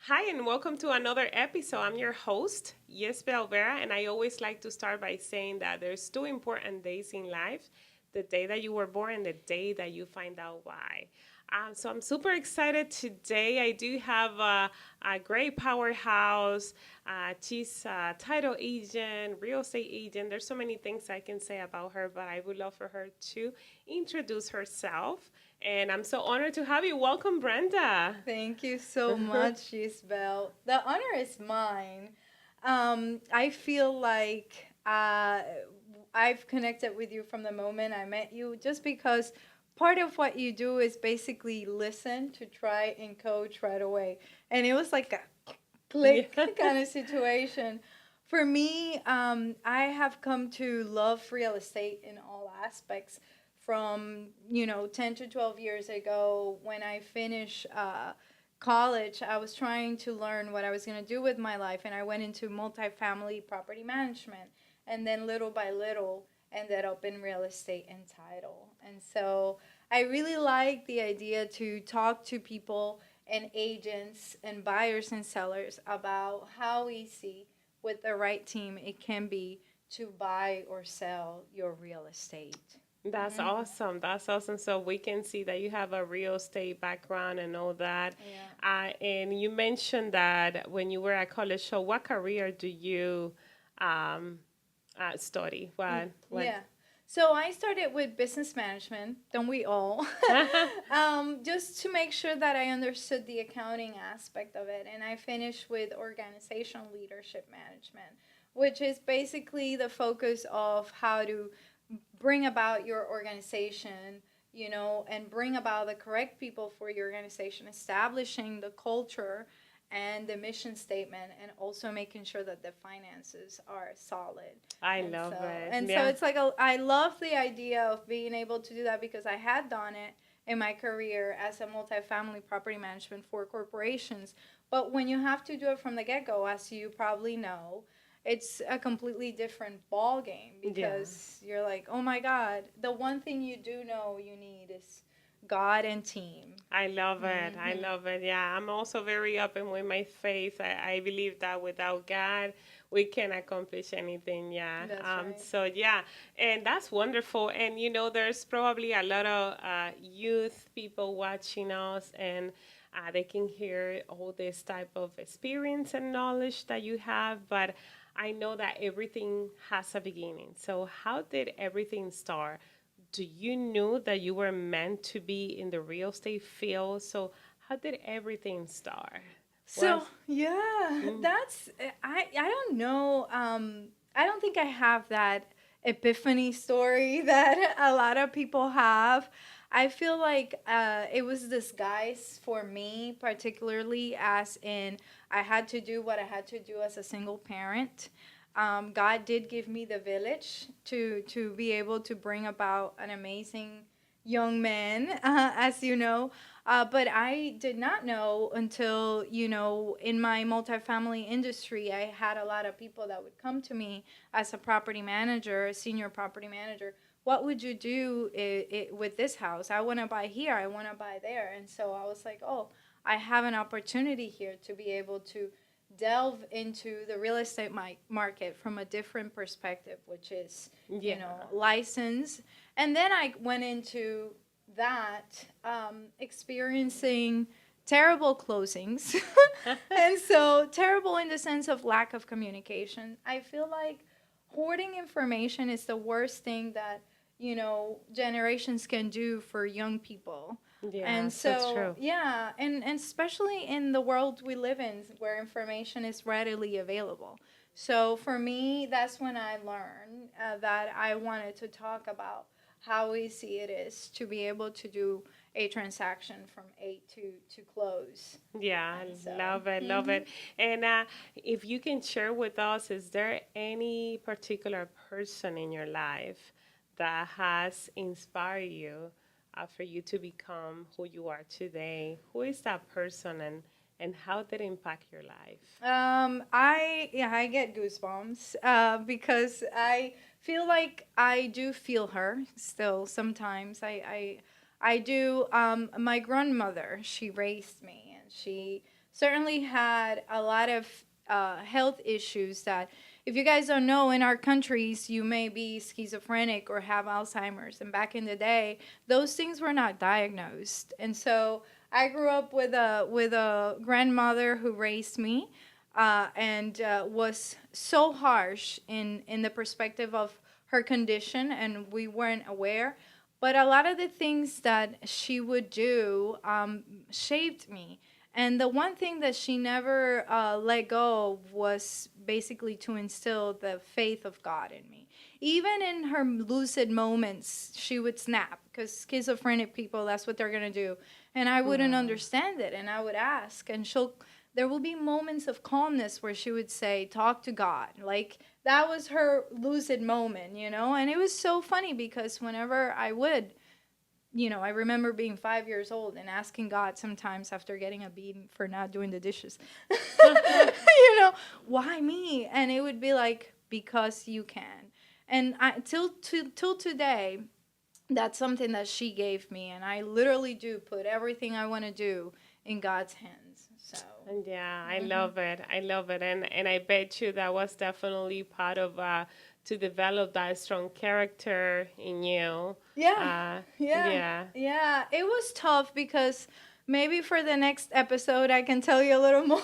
Hi, and welcome to another episode. I'm your host, Yisbel Bera, and I always like to start by saying that there's two important days in life: the day that you were born and the day that you find out why. So I'm super excited today. I do have a great powerhouse. She's a title agent, real estate agent. There's so many things I can say about her, but I would love for her to introduce herself. And I'm so honored to have you. Welcome, Brenda. Thank you so much, Yisbel. The honor is mine. I feel like I've connected with you from the moment I met you, just because part of what you do is basically listen to try and coach right away. And it was like a Yeah. click kind of situation. For me, I have come to love real estate in all aspects from 10 to 12 years ago when I finished college. I was trying to learn what I was going to do with my life, and I went into multifamily property management, and then little by little ended up in real estate and title. And so I really like the idea to talk to people and agents and buyers and sellers about how easy, with the right team, it can be to buy or sell your real estate. That's Mm-hmm. awesome. That's awesome. So we can see that you have a real estate background and all that. Yeah. And you mentioned that when you were at college. So what career do you um, study? What? Yeah. So I started with business management, don't we all? Just to make sure that I understood the accounting aspect of it. And I finished with organizational leadership management, which is basically the focus of how to bring about your organization, and bring about the correct people for your organization, establishing the culture and the mission statement, and also making sure that the finances are solid. I And love so it. and so Yeah. it's like I love the idea of being able to do that because I had done it in my career as a multifamily property management for corporations. But when you have to do it from the get-go, as you probably know, it's a completely different ball game Yeah. because you're like, oh my God, the one thing you do know you need is God and team. I love it. I Hmm. love it. Yeah, I'm also very open with my faith. I believe that without God, we can accomplish anything. Yeah. That's right. So yeah, and that's wonderful. And there's probably a lot of youth people watching us, and they can hear all this type of experience and knowledge that you have. But I know that everything has a beginning. So how did everything start? Do you knew that you were meant to be in the real estate field? So how did everything start? So Was yeah, mm, that's I don't know. I don't think I have that epiphany story that a lot of people have. I feel like it was disguised for me, particularly as in I had to do what I had to do as a single parent. God did give me the village to be able to bring about an amazing young man, as you know. But I did not know until, in my multifamily industry, I had a lot of people that would come to me as a property manager, a senior property manager. What would you do with this house? I want to buy here, I want to buy there. And so I was like, oh, I have an opportunity here to be able to delve into the real estate market from a different perspective, which is, yeah, license. And then I went into that, experiencing terrible closings. And so, terrible in the sense of lack of communication. I feel like hoarding information is the worst thing that, generations can do for young people. yeah, And so so, true. yeah, and especially in the world we live in where information is readily available. So for me, that's when I learned that I wanted to talk about how easy it is to be able to do a transaction from A to close. Yeah, And so, love it, love mhm. it. And if you can share with us, is there any particular person in your life that has inspired you for you to become who you are today? Who is that person, and how did it impact your life? I get goosebumps because I feel like I do feel her still sometimes. I do. My grandmother, she raised me, and she certainly had a lot of health issues that, if you guys don't know, in our countries, you may be schizophrenic or have Alzheimer's. And back in the day, those things were not diagnosed. And so I grew up with a grandmother who raised me, and was so harsh in the perspective of her condition, and we weren't aware. But a lot of the things that she would do shaped me. And the one thing that she never let go of was basically to instill the faith of God in me. Even in her lucid moments, she would snap, because schizophrenic people, that's what they're going to do. And I wouldn't understand it. And I would ask, and there will be moments of calmness where she would say, talk to God. Like, that was her lucid moment, you know? And it was so funny because whenever I would, I remember being 5 years old and asking God sometimes after getting a beating for not doing the dishes, why me? And it would be like, because you can. And till today, that's something that she gave me. And I literally do put everything I want to do in God's hands. So. Yeah, I love it. I love it. And I bet you that was definitely part of to develop that strong character in you. Yeah. Yeah. It was tough because maybe for the next episode I can tell you a little more.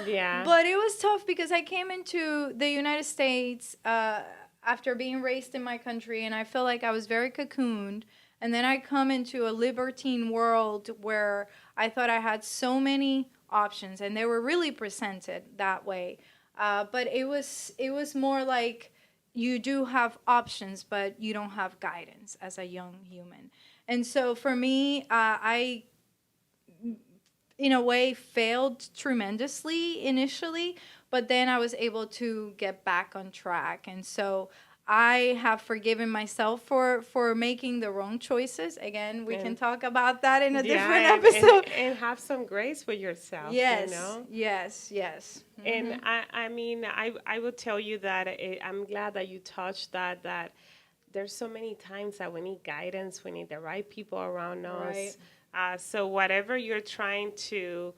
Yeah. But it was tough because I came into the United States after being raised in my country, and I feel like I was very cocooned. And then I come into a libertine world where I thought I had so many options, and they were really presented that way. But it was more like you do have options, but you don't have guidance as a young human. And so for me, I, in a way, failed tremendously initially, but then I was able to get back on track. And so I have forgiven myself for making the wrong choices. Again, we can talk about that in a different episode. And have some grace with yourself. Yes, you know? yes. Mm-hmm. And I mean, I would tell you that I'm glad that you touched that there's so many times that we need guidance, we need the right people around us. Right. So whatever you're trying to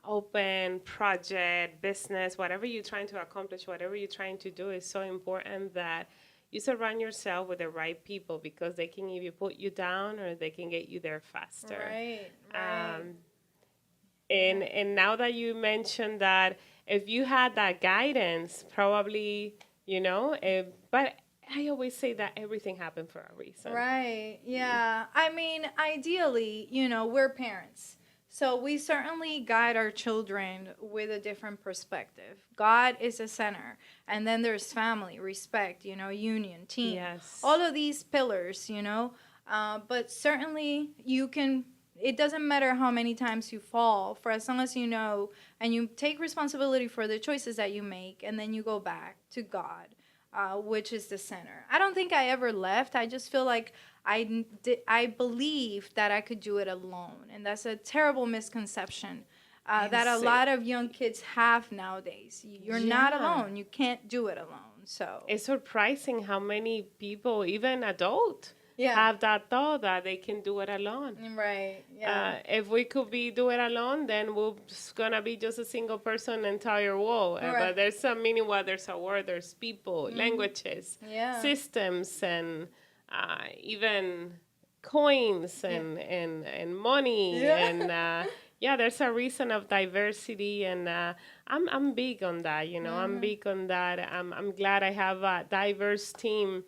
open, project, business, whatever you're trying to accomplish, whatever you're trying to do is so important that you surround yourself with the right people, because they can either put you down or they can get you there faster. Right. And now that you mentioned that, if you had that guidance, probably, but I always say that everything happened for a reason. Right. Yeah. I mean, ideally, we're parents. So we certainly guide our children with a different perspective. God is a center. And then there's family, respect, union, team. Yes. All of these pillars, but certainly it doesn't matter how many times you fall, for as long as you know and you take responsibility for the choices that you make, and then you go back to God, which is the center. I don't think I ever left. I just feel like I believed that I could do it alone. And that's a terrible misconception that a lot of young kids have nowadays. You're not alone. You can't do it alone. So it's surprising how many people, even adults, have that thought that they can do it alone. Right. Yeah. If we could do it alone, then we're gonna be just a single person entire world. Right. But there's some meaning. There's a word. There's people, languages, systems, and even coins and money and there's a reason of diversity, and I'm big on that. I'm big on that. I'm glad I have a diverse team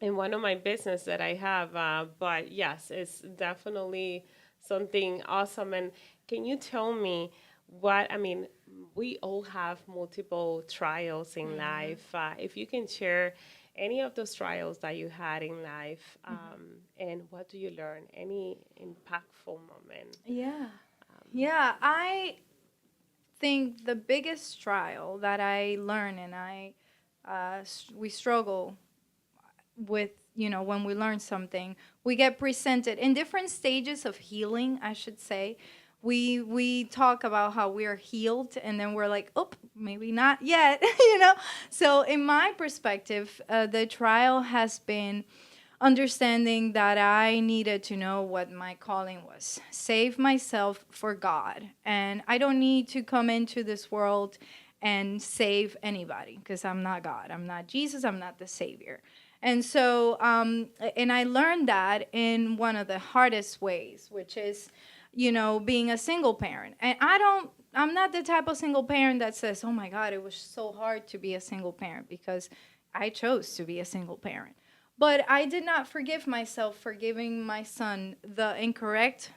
in one of my business that I have, but yes, it's definitely something awesome. And can you tell me we all have multiple trials in life. If you can share any of those trials that you had in life, and what do you learn? Any impactful moment? Yeah, I think the biggest trial that I learned, and we struggle with, when we learn something, we get presented in different stages of healing, I should say. We talk about how we're healed, and then we're like, oh, maybe not yet, So in my perspective, the trial has been understanding that I needed to know what my calling was. Save myself for God. And I don't need to come into this world and save anybody because I'm not God. I'm not Jesus. I'm not the Savior. And so, and I learned that in one of the hardest ways, which is, being a single parent. And I'm not the type of single parent that says, oh my God, it was so hard to be a single parent, because I chose to be a single parent. But I did not forgive myself for giving my son the incorrect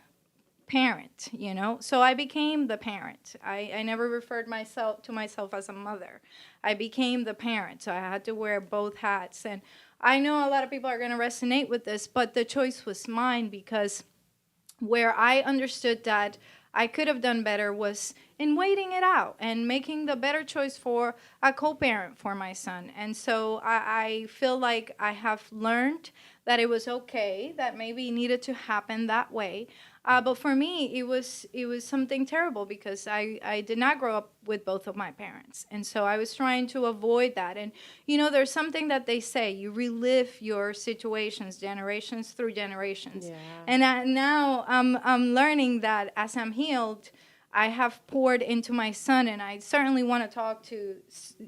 parent, So I became the parent. I never referred myself as a mother. I became the parent. So I had to wear both hats. And I know a lot of people are going to resonate with this, but the choice was mine, because where I understood that I could have done better was in waiting it out and making the better choice for a co-parent for my son. And so I feel like I have learned that it was okay, that maybe it needed to happen that way. But for me, it was something terrible, because I did not grow up with both of my parents. And so I was trying to avoid that. And, there's something that they say, you relive your situations generations through generations. Yeah. And now I'm learning that as I'm healed, I have poured into my son. And I certainly want to talk to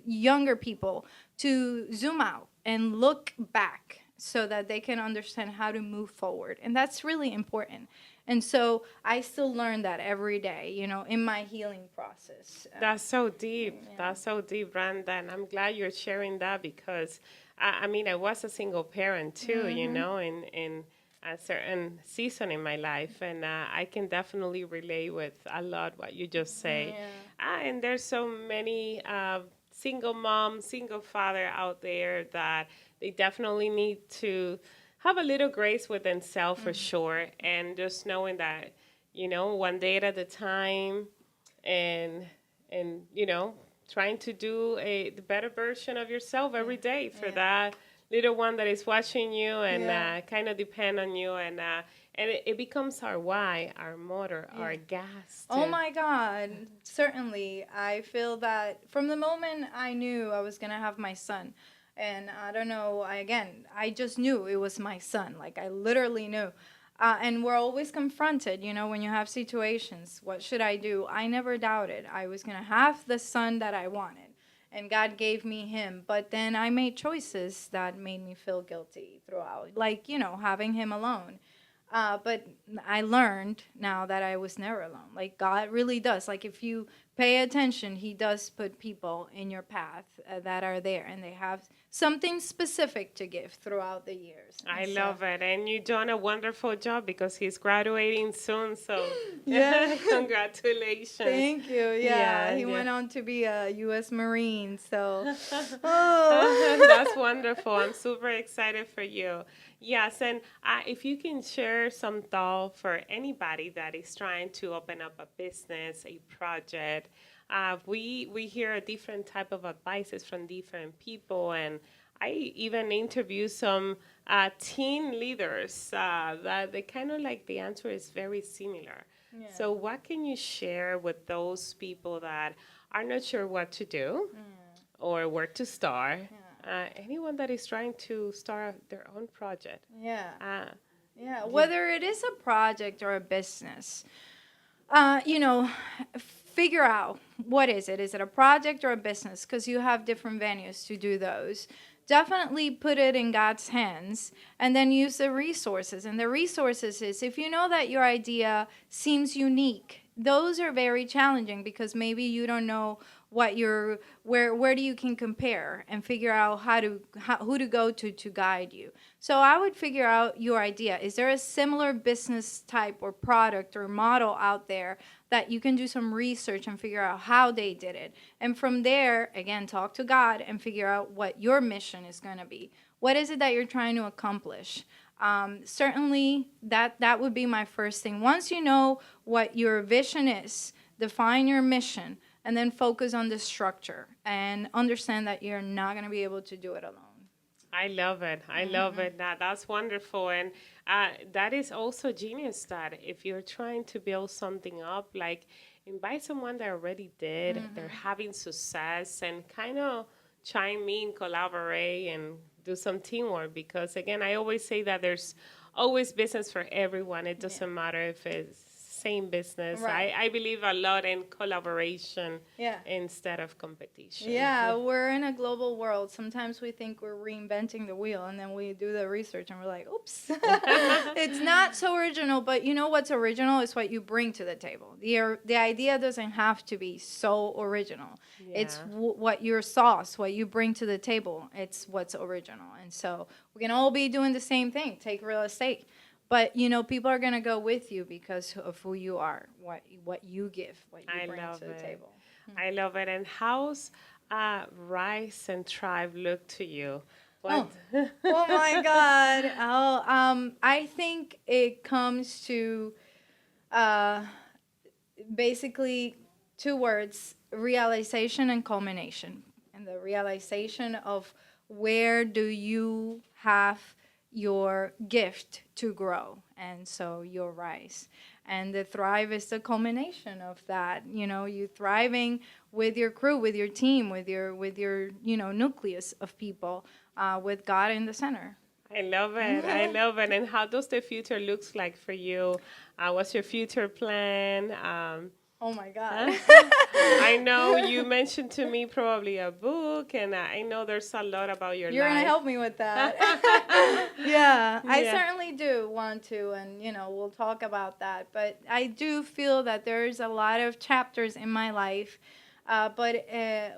younger people to zoom out and look back so that they can understand how to move forward. And that's really important. And so I still learn that every day, in my healing process. That's so deep. Yeah. That's so deep, Brenda. And I'm glad you're sharing that, because, I was a single parent too, in a certain season in my life. And I can definitely relate with a lot what you just say. Yeah. And there's so many single mom, single father out there that they definitely need to have a little grace with themselves for sure, and just knowing that, one day at a time, and trying to do the better version of yourself every day for that little one that is watching you, and kind of depend on you, and it becomes our why, our motor, our gas. Oh my God, certainly. I feel that from the moment I knew I was going to have my son, and I don't know, I just knew it was my son. Like, I literally knew. And we're always confronted, when you have situations. What should I do? I never doubted. I was going to have the son that I wanted. And God gave me him. But then I made choices that made me feel guilty throughout. Like, having him alone. But I learned now that I was never alone. Like, God really does. Like, if you pay attention, he does put people in your path that are there, and they have something specific to give throughout the years. I love it. And you've done a wonderful job, because he's graduating soon. So congratulations. Thank you. He went on to be a U.S. Marine. So that's wonderful. I'm super excited for you. Yes, and if you can share some thought for anybody that is trying to open up a business, a project. We hear a different type of advices from different people, and I even interview some teen leaders that they kind of like the answer is very similar. Yeah. So what can you share with those people that are not sure what to do or where to start? Anyone that is trying to start their own project. Whether it is a project or a business, figure out what is it. Is it a project or a business? Because you have different venues to do those. Definitely put it in God's hands, and then use the resources. And the resources is, if you know that your idea seems unique, those are very challenging, because maybe you don't know what where do you can compare and figure out who to go to guide you. So I would figure out your idea. Is there a similar business type or product or model out there that you can do some research and figure out how they did it? And from there, again, talk to God and figure out what your mission is going to be. What is it that you're trying to accomplish? Certainly, that would be my first thing. Once you know what your vision is, define your mission, and then focus on the structure and understand that you're not going to be able to do it alone. I love it. I love it. That's wonderful. And that is also genius, that if you're trying to build something up, like invite someone that already did, they're having success, and kind of chime in, collaborate, and do some teamwork, because again, I always say that there's always business for everyone. It doesn't matter if it's same business. Right. I believe a lot in collaboration Yeah. instead of competition. Yeah, we're in a global world. Sometimes we think we're reinventing the wheel, and then we do the research and we're like, oops. It's not so original, but you know what's original is what you bring to the table. The idea doesn't have to be so original. It's what your sauce, what you bring to the table, it's what's original. And so we can all be doing the same thing. Take real estate. But, you know, people are going to go with you because of who you are, what you give, what you bring to the table. I love it. And how's Rise and Thrive look to you? What? Oh my God. I think it comes to basically two words, realization and culmination. And the realization of where do you have your gift to grow, and so your rise. And the thrive is the culmination of that. You know, you thriving with your crew, with your team, with your nucleus of people, with God in the center. I love it. I love it. And how does the future looks like for you? What's your future plan? Oh my God. I know you mentioned to me probably a book, and I know there's a lot about your You're life. going to help me with that. Yeah, I certainly do want to, and, you know, we'll talk about that. But I do feel that there's a lot of chapters in my life, but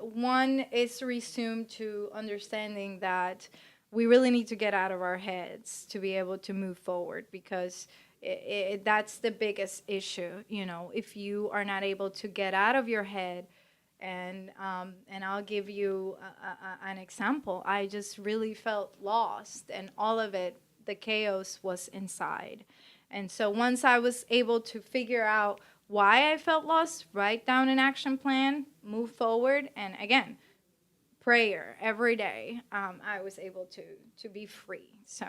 one is resumed to understanding that we really need to get out of our heads to be able to move forward, because that's the biggest issue. You know, if you are not able to get out of your head, and I'll give you an example. I just really felt lost, and all of it, the chaos was inside. And so once I was able to figure out why I felt lost, write down an action plan, move forward, and again, prayer every day, I was able to be free. So.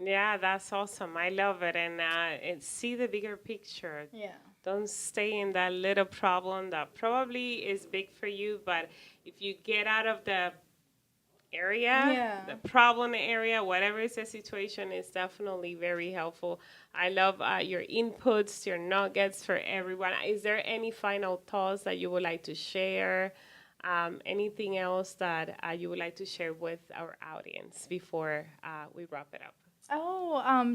Yeah, that's awesome. I love it. And see the bigger picture. Yeah. Don't stay in that little problem that probably is big for you, but if you get out of the area, the problem area, whatever is the situation, is definitely very helpful. I love your inputs, your nuggets for everyone. Is there any final thoughts that you would like to share? Anything else that you would like to share with our audience before we wrap it up?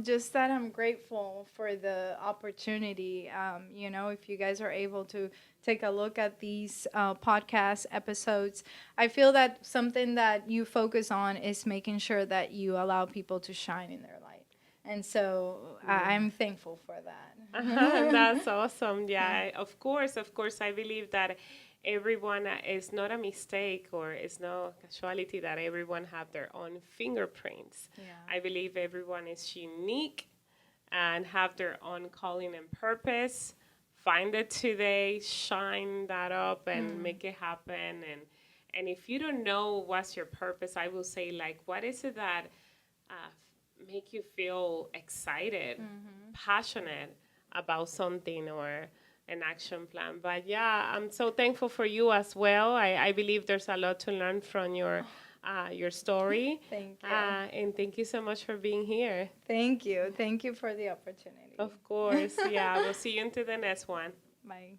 Just that I'm grateful for the opportunity. You know, if you guys are able to take a look at these podcast episodes, I feel that something that you focus on is making sure that you allow people to shine in their light. And so I'm thankful for that. That's awesome. Yeah, of course. I believe that everyone is not a mistake, or it's no casualty that everyone have their own fingerprints. Yeah. I believe everyone is unique and have their own calling and purpose. Find it today, shine that up, and make it happen. And if you don't know what's your purpose, I will say, like, what is it that make you feel excited, passionate about something, or an action plan. But yeah, I'm so thankful for you as well. I believe there's a lot to learn from your story. Thank you. And thank you so much for being here. Thank you. Thank you for the opportunity. Of course. Yeah, we'll see you into the next one. Bye.